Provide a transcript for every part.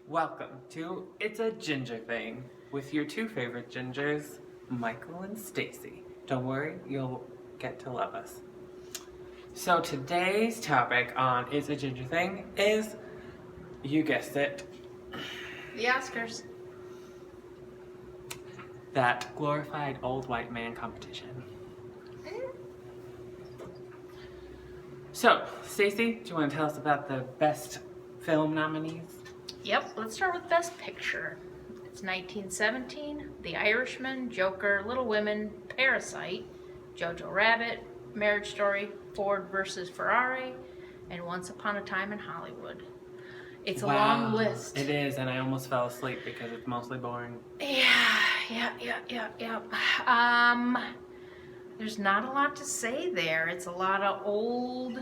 Welcome to It's a Ginger Thing with your two favorite gingers, Michael and Stacy. Don't worry, you'll get to love us. So today's topic on It's a Ginger Thing is, you guessed it, The Oscars. that glorified old white man competition. So, Stacy, do you want to tell us about the best film nominees? Yep, let's start with Best Picture. It's 1917, The Irishman, Joker, Little Women, Parasite, Jojo Rabbit, Marriage Story, Ford vs. Ferrari, and Once Upon a Time in Hollywood. It's a long list. It is, and I almost fell asleep because it's mostly boring. Yeah. There's not a lot to say there. It's a lot of old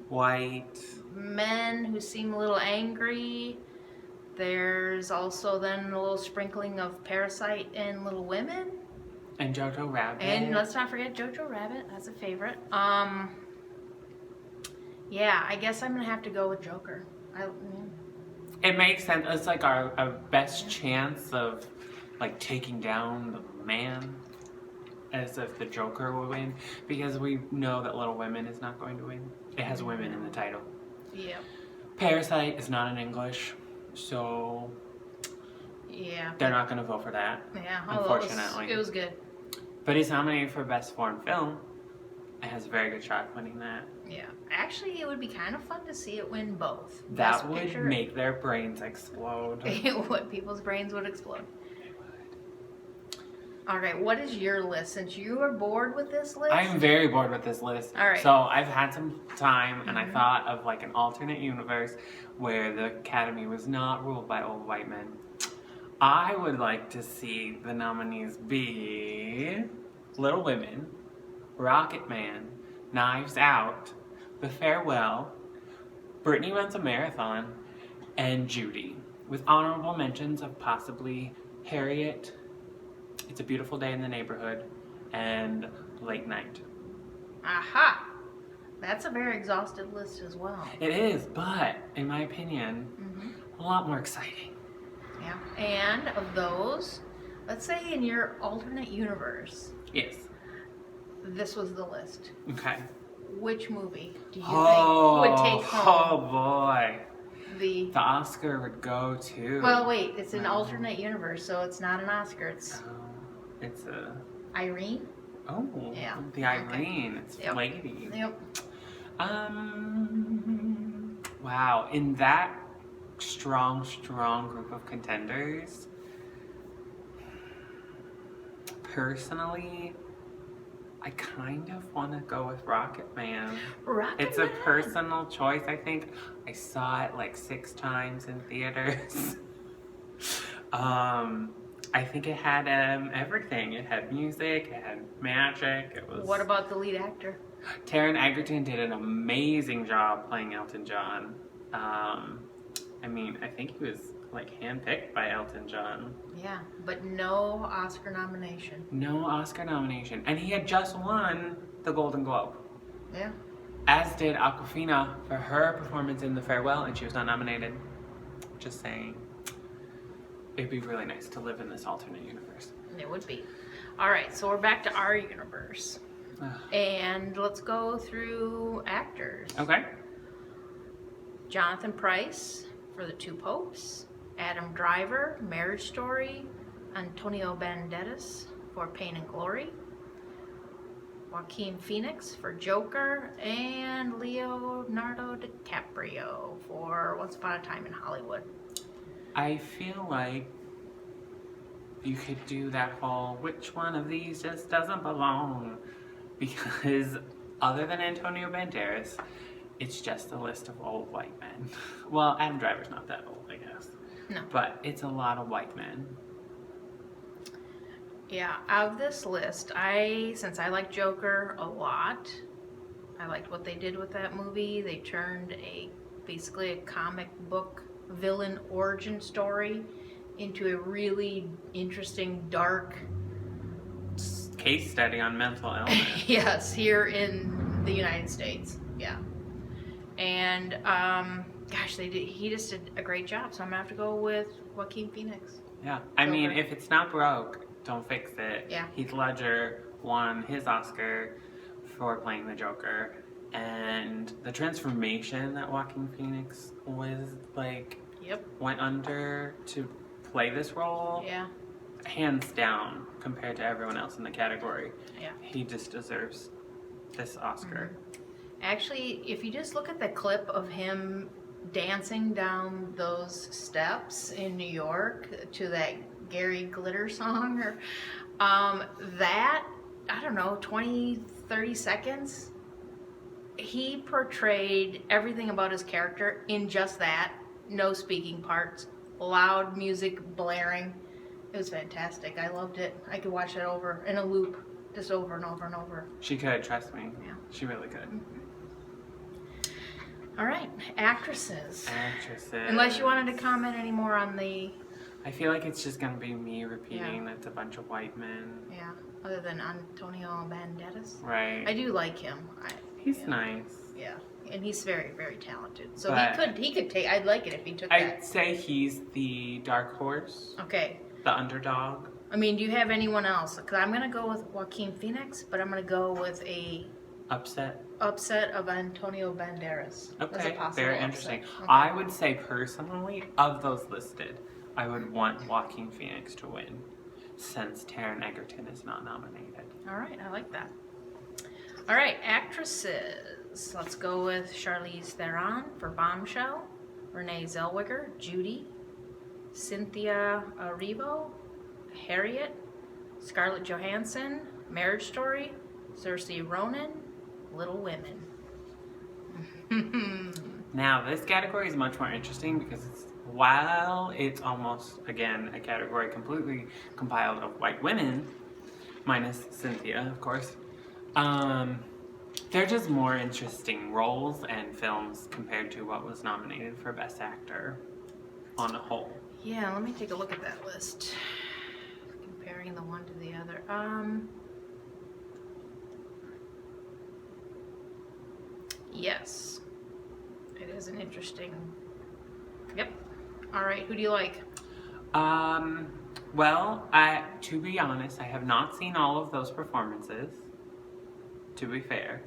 White. men who seem a little angry. There's also then a little sprinkling of Parasite and Little Women. And Jojo Rabbit. And let's not forget Jojo Rabbit. That's a favorite. Yeah, I guess I'm going to have to go with Joker. It makes sense. It's like our best chance of like taking down the man, as if the Joker will win, because we know that Little Women is not going to win. It has women in the title. Yeah. Parasite is not in English, so Yeah. they're not going to vote for that. Yeah. Unfortunately. It was good. But he's nominated for Best Foreign Film. It has a very good shot at winning that. Yeah. Actually, it would be kind of fun to see it win both. That Best would Picture. make their brains explode. It would. People's brains would explode. All right, what is your list? Since you are bored with this list, I'm very bored with this list. All right. So I've had some time, and I thought of like an alternate universe where the Academy was not ruled by old white men. I would like to see the nominees be Little Women, Rocket Man, Knives Out, The Farewell, Brittany Runs a Marathon, and Judy, with honorable mentions of possibly Harriet, It's a Beautiful Day in the Neighborhood, and Late Night. Aha! That's a very exhaustive list as well. It is, but in my opinion, a lot more exciting. Yeah. And of those, let's say in your alternate universe, Yes. this was the list. Okay. Which movie do you think would take home Oh boy. the... The Oscar would go to. Well, wait, it's an alternate universe, so it's not an Oscar. It's It's a. Irene. Oh. Yeah. The Irene. It's Yep. lady. Yep. Wow. In that strong group of contenders, personally, I kind of want to go with Rocket Man. It's a personal choice, I think. I saw it like 6 times in theaters. I think it had everything. It had music, it had magic, it was... What about the lead actor? Taron Egerton did an amazing job playing Elton John. I mean, I think he was like handpicked by Elton John. Yeah, but no Oscar nomination. No Oscar nomination. And he had just won the Golden Globe. Yeah. As did Awkwafina for her performance in The Farewell, and she was not nominated. Just saying. It'd be really nice to live in this alternate universe. It would be. All right, so we're back to our universe. And let's go through actors. Okay. Jonathan Pryce for The Two Popes. Adam Driver, Marriage Story. Antonio Banderas for Pain and Glory. Joaquin Phoenix for Joker. And Leonardo DiCaprio for Once Upon a Time in Hollywood. I feel like you could do that whole, which one of these just doesn't belong? Because other than Antonio Banderas, it's just a list of old white men. Well, Adam Driver's not that old, I guess. No. But it's a lot of white men. Yeah, of this list, since I like Joker a lot, I liked what they did with that movie. They turned basically a comic book villain origin story into a really interesting, dark Case study on mental illness. yes, here in the United States. Yeah. And gosh, he just did a great job. So I'm gonna have to go with Joaquin Phoenix. Yeah. I mean, Joker. if it's not broke, don't fix it. Yeah. Heath Ledger won his Oscar for playing the Joker. And the transformation that Joaquin Phoenix was like, Yep. went under to play this role, Yeah. hands down, compared to everyone else in the category. Yeah. He just deserves this Oscar. Actually, if you just look at the clip of him dancing down those steps in New York to that Gary Glitter song, or that, I don't know, 20, 30 seconds, he portrayed everything about his character in just that. No speaking parts, loud music blaring. It was fantastic. I loved it. I could watch it over in a loop, just over and over and over. She could, trust me. Yeah. She really could. All right, actresses. Actresses. Unless you wanted to comment any more on the, I feel like it's just gonna be me repeating that it's a bunch of white men. yeah, other than Antonio Banderas. Right. I do like him. He's yeah. nice. Yeah, and he's very, very talented. So But he could take. I'd like it if he took I'd that. say he's the dark horse, Okay. the underdog. I mean, do you have anyone else? Because I'm gonna go with Joaquin Phoenix, but I'm gonna go with a Upset. upset of Antonio Banderas. As a Okay, possible very upset. interesting. Okay. I would say personally, of those listed, I would want Joaquin Phoenix to win, since Taron Egerton is not nominated. All right, I like that. All right, actresses. Let's go with Charlize Theron for Bombshell, Renee Zellweger, Judy, Cynthia Erivo, Harriet, Scarlett Johansson, Marriage Story, Saoirse Ronan, Little Women. Now, this category is much more interesting because while it's almost, again, a category completely compiled of white women, minus Cynthia, of course, they're just more interesting roles and films compared to what was nominated for Best Actor on a whole. Yeah, let me take a look at that list. Comparing the one to the other. Yes. It is an interesting. Yep. All right, who do you like? Well, to be honest, I have not seen all of those performances, to be fair.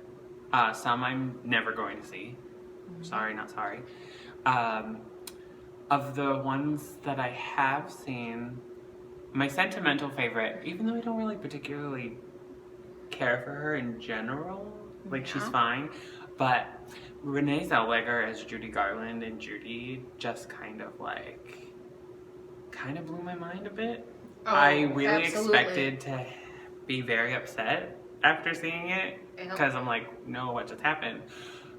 Some I'm never going to see. Sorry, not sorry. Of the ones that I have seen, my sentimental favorite, even though I don't really particularly care for her in general, like she's Yeah. fine, but Renee Zellweger as Judy Garland and Judy just kind of blew my mind a bit. Oh, I really absolutely. expected to be very upset after seeing it Yep. because I'm like, no, what just happened?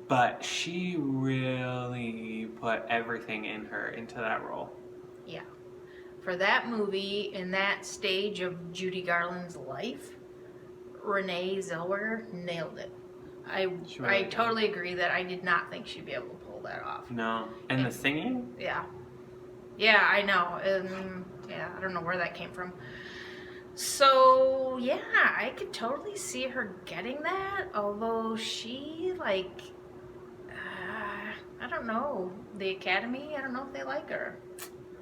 But she really put everything in her into that role. Yeah. For that movie, in that stage of Judy Garland's life, Renee Zellweger nailed it. She I really did. totally agree that I did not think she'd be able to pull that off. No. And the singing? Yeah. Yeah, I know. Yeah, I don't know where that came from. So, yeah, I could totally see her getting that, although she, I don't know. The Academy, I don't know if they like her.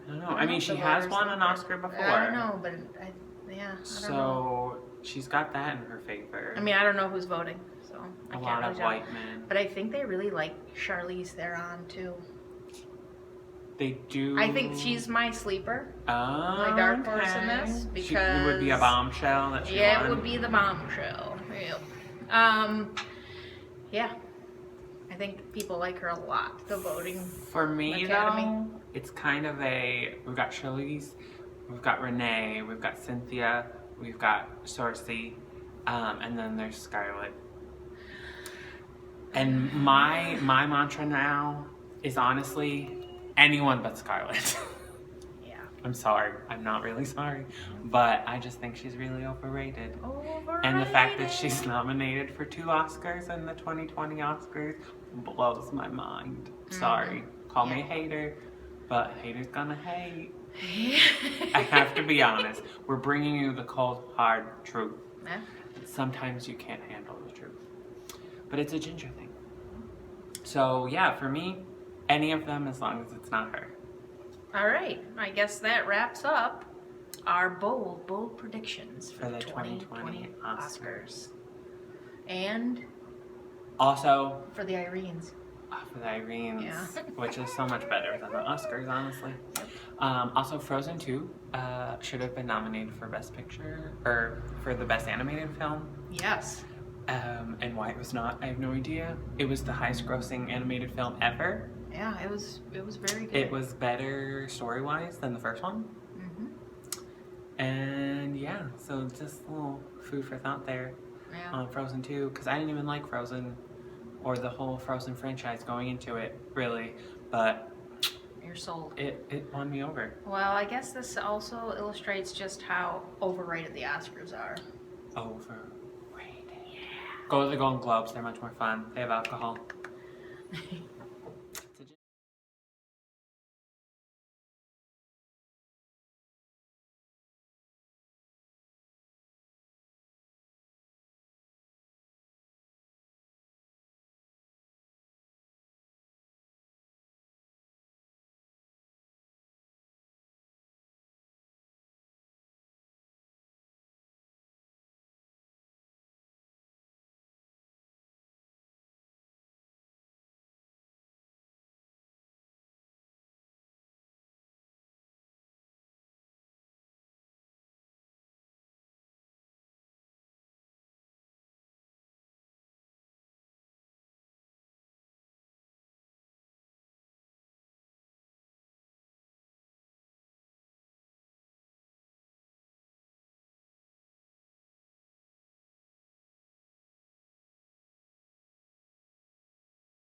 I don't know. I I don't mean, know she if the has voters won like an her. Oscar before. I know, but I don't know. So she's got that in her favor. I mean, I don't know who's voting, so I a can't lot really of tell. white men. But I think they really like Charlize Theron too. They do. I think she's my sleeper. Oh, my dark horse in this, it would be a because- bombshell that she Yeah, won. it would be the Bombshell. Yep. Yeah. I think people like her a lot. The voting. For me, Academy. though, it's kind of we've got Charlize, we've got Renee, we've got Cynthia, we've got Saoirse, and then there's Scarlett. And my mantra now is honestly anyone but Scarlett. Yeah. I'm sorry. I'm not really sorry. But I just think she's really overrated. Overrated. And the fact that she's nominated for 2 Oscars in the 2020 Oscars blows my mind. Sorry. Call me a hater, but haters gonna hate. I have to be honest. We're bringing you the cold, hard truth. Yeah. Sometimes you can't handle the truth. But it's a ginger thing. So, yeah, for me, Any of them as long as it's not her. All right, I guess that wraps up our bold predictions For the 2020 Oscars. And Also, for the Irenes. for the Irenes, Yeah. which is so much better than the Oscars, honestly. Also, Frozen 2 should have been nominated for Best Picture, or for the Best Animated Film. Yes. And why it was not, I have no idea. It was the highest grossing animated film ever. Yeah, it was very good. It was better story-wise than the first one. And yeah, so just a little food for thought there Yeah. on Frozen 2, because I didn't even like Frozen or the whole Frozen franchise going into it, really, but You're sold. it won me over. Well, I guess this also illustrates just how overrated the Oscars are. Overrated. Go to the Golden Globes, they're much more fun. They have alcohol.